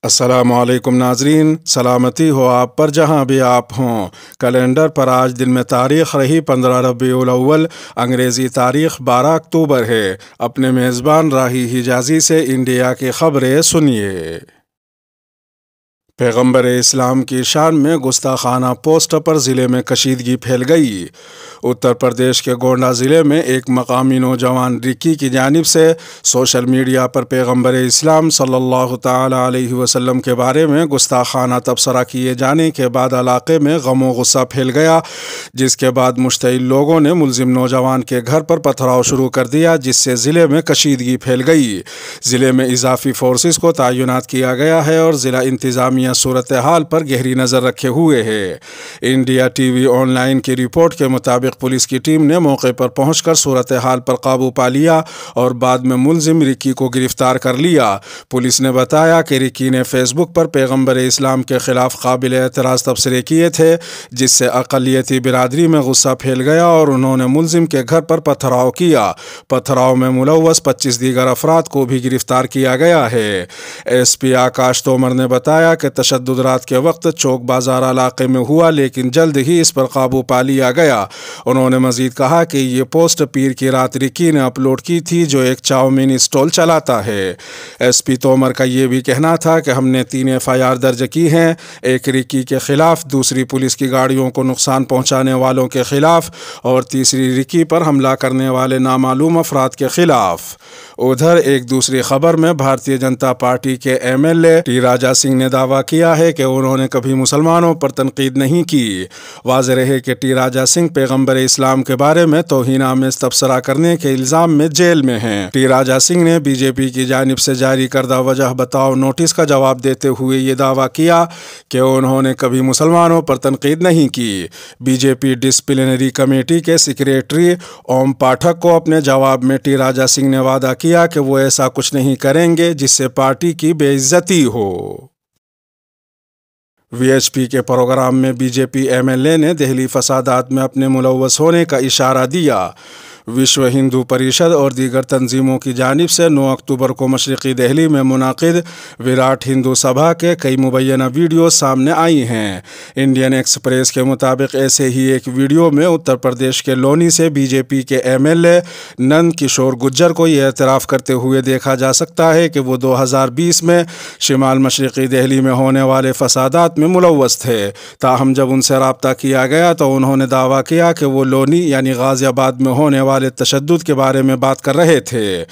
السلام علیکم ناظرین، سلامتی ہو آپ پر جہاں بھی آپ ہوں۔ کیلنڈر پر آج دن میں تاریخ رہی 15 ربیع الاول، انگریزی تاریخ 12 اکتوبر ہے۔ اپنے میزبان راہی حجازی سے انڈیا کی خبریں سنیے۔ پیغمبر اسلام کی شان میں گستاخانہ پوسٹ پر ضلع میں کشیدگی پھیل گئی۔ اتر پردیش کے گونڈہ ضلع میں ایک مقامی نوجوان رکی کی جانب سے سوشل میڈیا پر پیغمبر اسلام صلی اللہ تعالی علیہ وسلم کے بارے میں گستاخانہ تبصرہ کیے جانے کے بعد علاقے میں غم و غصہ پھیل گیا، جس کے بعد مشتعل لوگوں نے ملزم نوجوان کے گھر پر پتھراؤ شروع کر دیا، جس سے ضلع میں کشیدگی پھیل گئی۔ ضلع میں اضافی فورسز کو تعینات کیا گیا ہے اور ضلع انتظامیہ صورتحال پر گہری نظر رکھے ہوئے ہے۔ India T V on line کی رپورٹ کے مطابق پولیس کی ٹیم نے موقع پر پہنچ کر صورتحال پر قابو پا لیا اور بعد میں ملزم رکی کو گرفتار کر لیا۔ پولیس نے بتایا کہ رکی نے فیس بک پر پیغمبر اسلام کے خلاف قابل اعتراض تبصرے کیے تھے، جس سے اقلیتی برادری میں غصہ پھیل گیا اور انہوں نے ملزم کے گھر پر پتھراؤ کیا۔ پتھراؤ میں ملوث 25 دیگر افراد کو بھی گرفتار کیا گیا ہے۔ ایس پی آکاش تومر نے بتایا کہ تشدد رات کے وقت چوک بازار علاقے میں ہوا، لیکن جلد ہی اس پر قابو پا لیا گیا۔ انہوں نے مزید کہا کہ یہ پوسٹ پیر کی رات رکی نے اپلوڈ کی تھی، جو ایک چاؤمین اسٹال چلاتا ہے۔ ایس پی تومر کا یہ بھی کہنا تھا کہ ہم نے 3 FIR درج کی ہیں، ایک رکی کے خلاف، دوسری پولیس کی گاڑیوں کو نقصان پہنچانے والوں کے خلاف اور تیسری رکی پر حملہ کرنے والے نامعلوم افراد کے خلاف۔ ادھر ایک دوسری خبر میں بھارتیہ جنتا پارٹی کے MLA ٹی راجا سنگھ نے دعویٰ کیا ہے کہ انہوں نے کبھی مسلمانوں پر تنقید نہیں کی۔ واضح رہے کہ ٹی راجا سنگھ پیغمبر اسلام کے بارے میں توہین آمیز تبصرہ کرنے کے الزام میں جیل میں ہیں۔ ٹی راجا سنگھ نے BJP کی جانب سے جاری کردہ وجہ بتاؤ نوٹس کا جواب دیتے ہوئے یہ دعویٰ کیا کہ انہوں نے کبھی مسلمانوں پر تنقید نہیں کی۔ BJP ڈسپلنری کمیٹی کے سیکریٹری اوم پاٹھک کو اپنے جواب میں ٹی راجا سنگھ نے وعدہ کیا کہ وہ ایسا کچھ نہیں کریں گے جس سے پارٹی کی بے عزتی ہو۔ VHP کے پروگرام میں BJP MLA نے دہلی فسادات میں اپنے ملوث ہونے کا اشارہ دیا۔ وشو ہندو پریشد اور دیگر تنظیموں کی جانب سے 9 اکتوبر کو مشرقی دہلی میں منعقد وراٹ ہندو سبھا کے کئی مبینہ ویڈیوز سامنے آئی ہیں۔ انڈین ایکسپریس کے مطابق ایسے ہی ایک ویڈیو میں اتر پردیش کے لونی سے BJP کے MLA نند کشور گجر کو یہ اعتراف کرتے ہوئے دیکھا جا سکتا ہے کہ وہ 2020 میں شمال مشرقی دہلی میں ہونے والے فسادات میں ملوث تھے۔ تاہم جب ان سے رابطہ کیا گیا تو انہوں نے دعویٰ کیا کہ وہ لونی یعنی غازی آباد میں ہونے والے تشدد کے بارے میں بات کر رہے تھے۔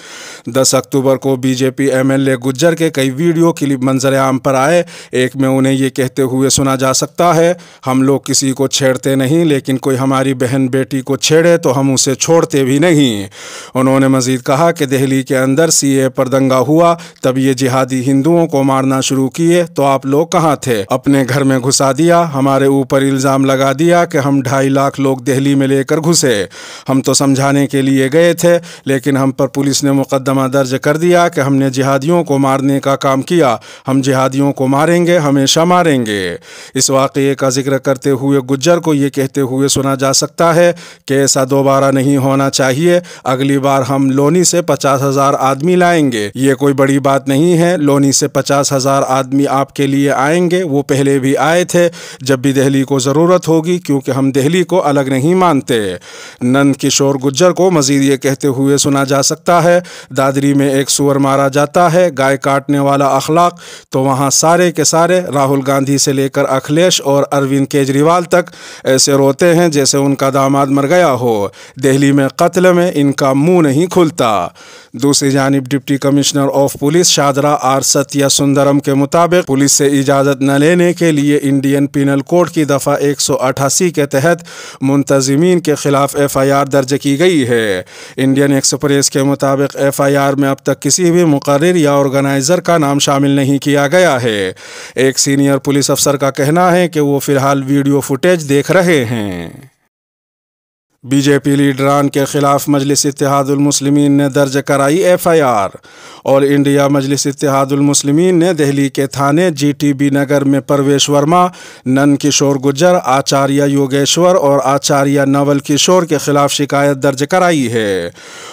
10 اکتوبر کو BJP MLA گجر کے کئی ویڈیو کلپ منظر عام پر آئے۔ ایک میں انہیں یہ کہتے ہوئے سنا جا سکتا ہے، ہم لوگ کسی کو چھیڑتے نہیں، لیکن کوئی ہماری بہن بیٹی کو چھیڑے تو ہم اسے چھوڑتے بھی نہیں۔ انہوں نے مزید کہا کہ دہلی کے اندر CAA پر دنگا ہوا، تب یہ جہادی ہندوؤں کو مارنا شروع کیے تو آپ لوگ کہاں تھے؟ اپنے گھر میں گھسا دیا، ہمارے اوپر الزام لگا دیا کہ ہم 2.5 لاکھ لوگ دہلی میں لے کر گھسے۔ ہم تو سمجھانے کے لیے گئے تھے، لیکن ہم پر پولیس نے مقدمہ درج کر دیا کہ ہم نے جہادیوں کو مارنے کا کام کیا، ہم جہادیوں کو ماریں گے، ہمیشہ ماریں گے۔ اس واقعے کا ذکر کرتے ہوئے گجر کو یہ کہتے ہوئے سنا جا سکتا ہے کہ ایسا دوبارہ نہیں ہونا چاہیے، اگلی بار ہم لونی سے 50,000 آدمی لائیں گے۔ یہ کوئی بڑی بات نہیں ہے، لونی سے 50,000 آدمی آپ کے لیے آئیں گے، وہ پہلے بھی آئے تھے جب بھی دہلی کو ضرورت ہوگی، کیونکہ ہم دہلی کو الگ نہیں مانتے۔ نند کشور گجر کو مزید یہ کہتے ہوئے سنا جا سکتا ہے، دادری میں ایک سور مارا جاتا ہے، گائے کاٹنے والا اخلاق، تو وہاں سارے کے سارے راہل گاندھی سے لے کر اکھلیش اور اروند کیجریوال تک ایسے روتے ہیں جیسے ان کا داماد مر گیا ہو۔ دہلی میں قتل میں ان کا منہ نہیں کھلتا۔ دوسری جانب deputy commissioner of police Shahdara R Satya Sundaram کے مطابق پولیس سے اجازت نہ لینے کے لیے انڈین پینل کوڈ کی دفعہ 188 کے تحت منتظمین کے خلاف FIR درج کی گئی ہے۔ انڈین ایکسپریس کے مطابق FIR میں اب تک کسی بھی مقرر یا آرگنائزر کا نام شامل نہیں کیا گیا ہے۔ ایک سینئر پولیس افسر کا کہنا ہے کہ وہ فی الحال ویڈیو فوٹیج دیکھ رہے ہیں۔ بی جے پی لیڈران کے خلاف مجلس اتحاد المسلمین نے درج کرائی FIR۔ آل انڈیا مجلس اتحاد المسلمین نے دہلی کے تھانے GTB نگر میں پرویش ورما، نند کشور گجر، آچاریہ یوگیشور اور آچاریہ نول کشور کے خلاف شکایت درج کرائی ہے۔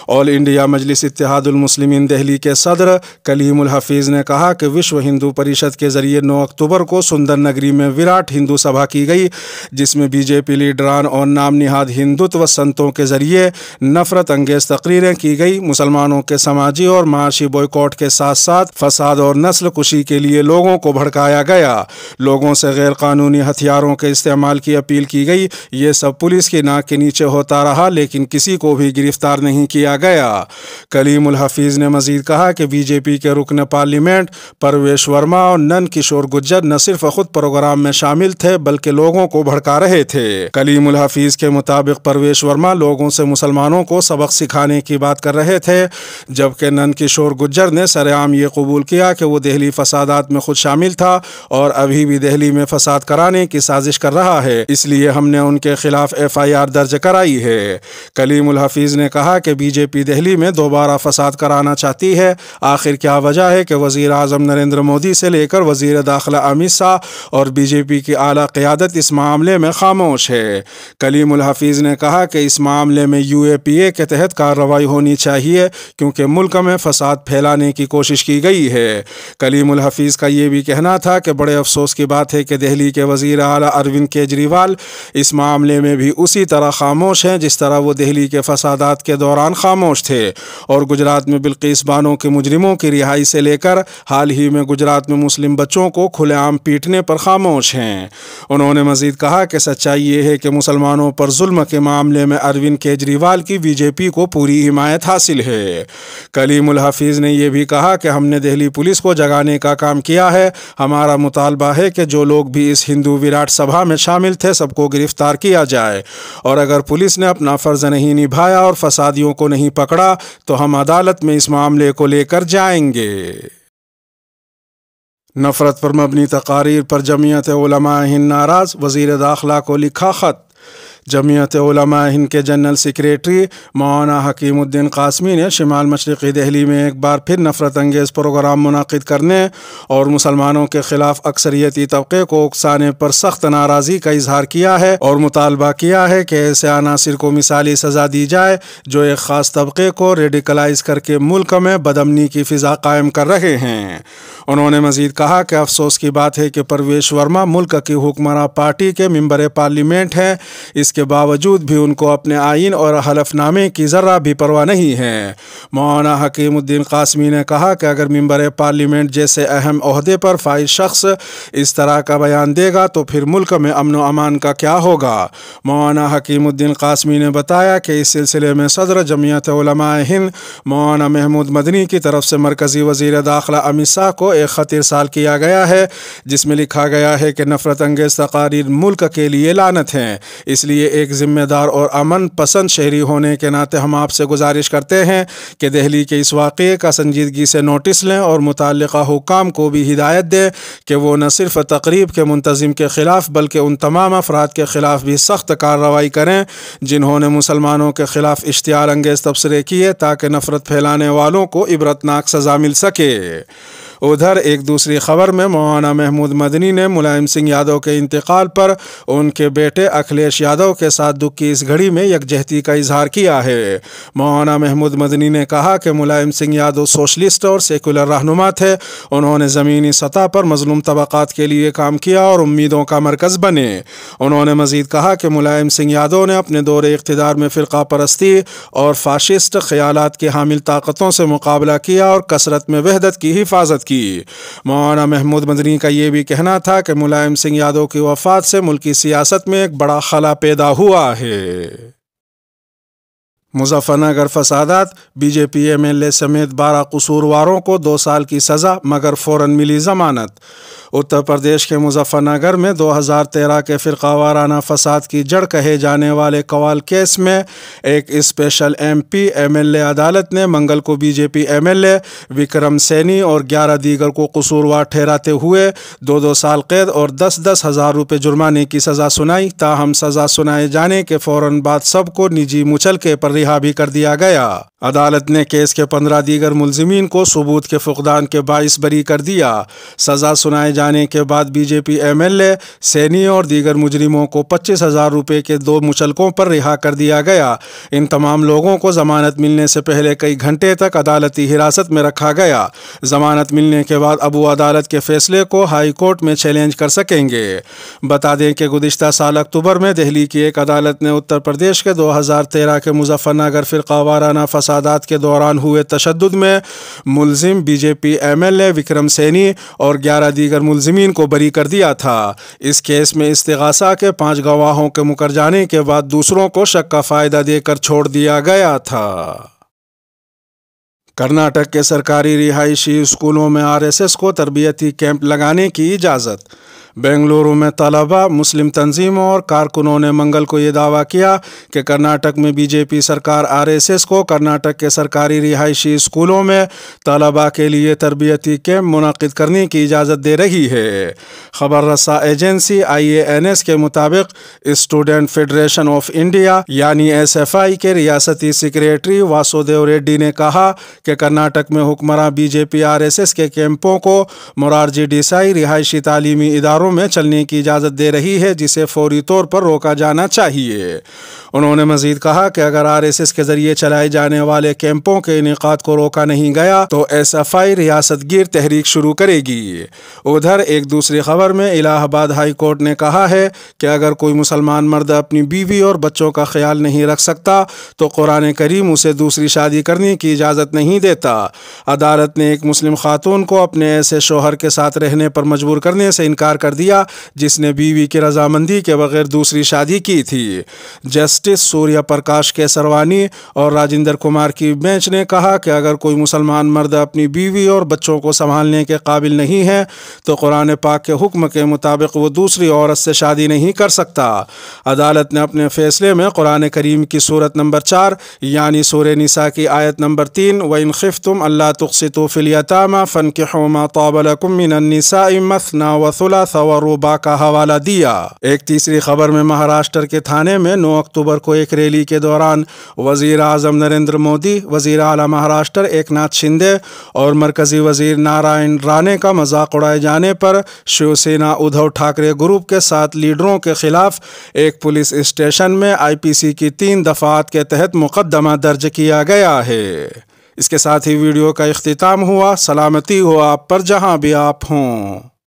آل انڈیا مجلس اتحاد المسلمین دہلی کے صدر کلیم الحفیظ نے کہا کہ وشو ہندو پریشد کے ذریعے 9 اکتوبر کو سندر نگری میں وراٹ ہندو سبھا کی گئی، جس میں BJP لیڈران اور نام نہاد ہندوتو و سنتوں کے ذریعے نفرت انگیز تقریریں کی گئی، مسلمانوں کے سماجی اور معاشی بوائکاٹ کے ساتھ ساتھ فساد اور نسل کشی کے لیے لوگوں کو بھڑکایا گیا، لوگوں سے غیر قانونی ہتھیاروں کے استعمال کی اپیل کی گئی۔ یہ سب پولیس کی ناک کے نیچے ہوتا رہا لیکن کسی کو بھی گرفتار نہیں کیا گیا۔ کلیم الحفیظ نے مزید کہا کہ BJP کے رکن پارلیمنٹ پرویش ورما اور نند کشور گجر نہ صرف خود پروگرام میں شامل تھے بلکہ لوگوں کو بھڑکا رہے تھے۔ کلیم الحفیظ کے مطابق پرویش ورما لوگوں سے مسلمانوں کو سبق سکھانے کی بات کر رہے تھے، جبکہ نند کشور گجر نے سر عام یہ قبول کیا کہ وہ دہلی فسادات میں خود شامل تھا اور ابھی بھی دہلی میں فساد کرانے کی سازش کر رہا ہے، اس لیے ہم نے ان کے خلاف FIR درج کرائی ہے۔ کلیم الحفیظ نے کہا کہ BJP دہلی میں دوبارہ فساد کرانا چاہتی ہے، آخر کیا وجہ ہے کہ وزیر اعظم نریندر مودی سے لے کر وزیر داخلہ امت شاہ اور BJP کی اعلیٰ قیادت اس معاملے میں خاموش ہے۔ کلیم الحفیظ نے کہا کہ اس معاملے میں UAPA کے تحت کارروائی ہونی چاہیے کیونکہ ملک میں فساد پھیلانے کی کوشش کی گئی ہے۔ کلیم الحفیظ کا یہ بھی کہنا تھا کہ بڑے افسوس کی بات ہے کہ دہلی کے وزیر اعلیٰ اروند کیجریوال اس معاملے میں بھی اسی طرح خاموش ہیں جس طرح وہ دہلی کے فسادات کے دوران خاموش تھے اور گجرات میں بلقیس بانو کے مجرموں کی رہائی سے لے کر حال ہی میں گجرات میں مسلم بچوں کو کھلے عام پیٹنے پر خاموش ہیں۔ انہوں نے مزید کہا کہ سچائی یہ ہے کہ مسلمانوں پر ظلم کے معاملے میں اروند کیجریوال کی BJP کو پوری حمایت حاصل ہے۔ کلیم الحفیظ نے یہ بھی کہا کہ ہم نے دہلی پولیس کو جگانے کا کام کیا ہے، ہمارا مطالبہ ہے کہ جو لوگ بھی اس ہندو وراٹ سبھا میں شامل تھے سب کو گرفتار کیا جائے اور اگر پولیس نے اپنا فرض نہیں نبھایا اور فسادیوں کو نہیں پکڑا تو ہم عدالت میں اس معاملے کو لے کر جائیں گے۔ نفرت پر مبنی تقاریر پر جمعیت علماء ہند ناراض، وزیر داخلہ کو لکھا خط۔ جمعیت علماء ہند کے جنرل سیکریٹری مولانا حکیم الدین قاسمی نے شمال مشرقی دہلی میں ایک بار پھر نفرت انگیز پروگرام منعقد کرنے اور مسلمانوں کے خلاف اکثریتی طبقے کو اکسانے پر سخت ناراضی کا اظہار کیا ہے اور مطالبہ کیا ہے کہ ایسے عناصر کو مثالی سزا دی جائے جو ایک خاص طبقے کو ریڈیکلائز کر کے ملک میں بدامنی کی فضا قائم کر رہے ہیں۔ انہوں نے مزید کہا کہ افسوس کی بات ہے کہ پرویش ورما ملک کی حکمراں پارٹی کے ممبر پارلیمنٹ ہیں، اس کے باوجود بھی ان کو اپنے آئین اور حلف نامے کی ذرہ بھی پرواہ نہیں ہے۔ مولانا حکیم الدین قاسمی نے کہا کہ اگر ممبر پارلیمنٹ جیسے اہم عہدے پر فائز شخص اس طرح کا بیان دے گا تو پھر ملک میں امن و امان کا کیا ہوگا۔ مولانا حکیم الدین قاسمی نے بتایا کہ اس سلسلے میں صدر جمعیت علماء ہند مولانا محمود مدنی کی طرف سے مرکزی وزیر داخلہ امت شاہ کو ایک خط ارسال کیا گیا ہے جس میں لکھا گیا ہے کہ نفرت انگیز تقاریر ملک کے لیے لعنت ہیں، اس لیے ایک ذمہ دار اور امن پسند شہری ہونے کے ناطے ہم آپ سے گزارش کرتے ہیں کہ دہلی کے اس واقعے کا سنجیدگی سے نوٹس لیں اور متعلقہ حکام کو بھی ہدایت دیں کہ وہ نہ صرف تقریب کے منتظم کے خلاف بلکہ ان تمام افراد کے خلاف بھی سخت کارروائی کریں جنہوں نے مسلمانوں کے خلاف اشتعال انگیز تبصرے کیے تاکہ نفرت پھیلانے والوں کو عبرتناک سزا مل سکے۔ ادھر ایک دوسری خبر میں مولانا محمود مدنی نے ملائم سنگھ یادو کے انتقال پر ان کے بیٹے اکھلیش یادو کے ساتھ دکھ کی اس گھڑی میں یکجہتی کا اظہار کیا ہے۔ مولانا محمود مدنی نے کہا کہ ملائم سنگھ یادو سوشلسٹ اور سیکولر رہنما تھے، انہوں نے زمینی سطح پر مظلوم طبقات کے لیے کام کیا اور امیدوں کا مرکز بنے۔ انہوں نے مزید کہا کہ ملائم سنگھ یادو نے اپنے دور اقتدار میں فرقہ پرستی اور فاشسٹ خیالات کی حامل طاقتوں سے مقابلہ کیا اور کثرت میں وحدت کی حفاظت کی۔ مولانا محمود مدنی کا یہ بھی کہنا تھا کہ ملائم سنگھ یادو کی وفات سے ملکی سیاست میں ایک بڑا خلا پیدا ہوا ہے۔ مظفر نگر فسادات، B J P M L A سمیت 12 قصورواروں کو 2 سال کی سزا مگر فوراً ملی ضمانت۔ اتر پردیش کے مظفر نگر میں 2013 کے فرقہ وارانہ فساد کی جڑ کہے جانے والے قوال کیس میں ایک special M P M L A عدالت نے منگل کو B J P M L A Vikram Saini اور 11 دیگر کو قصوروار ٹھہراتے ہوئے 2 سال قید اور 10 ہزار روپے جرمانے کی سزا سنائی۔ تاہم سزا سنائے جانے کے فوراً بعد سب کو نجی مچلکے پر رہا بھی کر دیا گیا۔ عدالت نے کیس کے 15 دیگر ملزمین کو ثبوت کے فقدان کے باعث بری کر دیا۔ سزا سنائے جانے کے بعد B J P M L A Saini اور دیگر مجرموں کو 25,000 روپے کے 2 مچلکوں پر رہا کر دیا گیا۔ ان تمام لوگوں کو ضمانت ملنے سے پہلے کئی گھنٹے تک عدالتی حراست میں رکھا گیا۔ ضمانت ملنے کے بعد اب وہ عدالت کے فیصلے کو ہائی کورٹ میں چیلنج کر سکیں گے۔ بتا دیں کہ گزشتہ سال اکتوبر میں دہلی کی ایک عدالت نے اتر پردیش کے 2013 کے مظفر نگر فرقہ وارانہ فسادات کے دوران ہوئے تشدد میں ملزم B J P M L A Vikram Saini اور 11 دیگر ملزمین کو بری کر دیا تھا۔ اس کیس میں استغاثہ کے 5 گواہوں کے مکر جانے کے بعد دوسروں کو شک کا فائدہ دے کر چھوڑ دیا گیا تھا۔ کرناٹک کے سرکاری رہائشی اسکولوں میں RSS کو تربیتی کیمپ لگانے کی اجازت۔ بنگلورو میں طلباء، مسلم تنظیموں اور کارکنوں نے منگل کو یہ دعویٰ کیا کہ کرناٹک میں بی جے پی سرکار RSS کو کرناٹک کے سرکاری رہائشی اسکولوں میں طلباء کے لیے تربیتی کیمپ منعقد کرنے کی اجازت دے رہی ہے۔ خبر رساں ایجنسی IANS کے مطابق اسٹوڈنٹ فیڈریشن آف انڈیا یعنی SFI کے ریاستی سیکریٹری واسودیو ریڈی نے کہا کہ کرناٹک میں حکمراں بی جے پی RSS کے کیمپوں کو مورارجی دیسائی رہائشی تعلیمی اداروں میں چلنے کی اجازت دے رہی ہے، جسے فوری طور پر روکا جانا چاہیے۔ انہوں نے مزید کہا کہ اگر RSS کے ذریعے چلائے جانے والے کیمپوں کے انعقاد کو روکا نہیں گیا تو SFI ریاست گیر تحریک شروع کرے گی۔ ادھر ایک دوسری خبر میں الہ آباد ہائی کورٹ نے کہا ہے کہ اگر کوئی مسلمان مرد اپنی بیوی اور بچوں کا خیال نہیں رکھ سکتا تو قرآن کریم اسے دوسری شادی کرنے کی اجازت نہیں دیتا۔ عدالت نے ایک مسلم خاتون کو اپنے ایسے شوہر کے ساتھ رہنے پر مجبور کرنے سے انکار کر دیا جس نے بیوی کی رضامندی کے بغیر دوسری شادی کی تھی۔ جسٹس سوریہ پرکاش کیسروانی اور راجندر کمار کی بینچ نے کہا کہ اگر کوئی مسلمان مرد اپنی بیوی اور بچوں کو سنبھالنے کے قابل نہیں ہے تو قرآن پاک کے حکم کے مطابق وہ دوسری عورت سے شادی نہیں کر سکتا۔ عدالت نے اپنے فیصلے میں قرآن کریم کی سورت نمبر 4 یعنی سورہ نساء کی آیت نمبر 3 وَإِنْ خِفْتُمْ أَلَّا تُقْسِطُوا فِي الْيَتَامَى فَانكِحُوا مَا طَابَ لَكُم مِّنَ النِّسَاءِ مَثْنَىٰ وَثُلَاثَ وَرُبَاع کا حوالہ دیا۔ ایک تیسری خبر میں مہاراشٹر کے تھانے میں 9 اکتوبر کو ایک ریلی کے دوران وزیر اعظم نریندر مودی، وزیر اعلیٰ مہاراشٹر ایک ناتھ شندے اور مرکزی وزیر نارائن رانے کا مذاق اڑائے جانے پر شیو سینا ادھو ٹھاکرے گروپ کے 7 لیڈروں کے خلاف ایک پولیس اسٹیشن میں IPC کی 3 دفعات کے تحت مقدمہ درج کیا گیا ہے۔ اس کے ساتھ ہی ویڈیو کا اختتام ہوا۔ سلامتی ہو آپ پر جہاں بھی آپ ہوں۔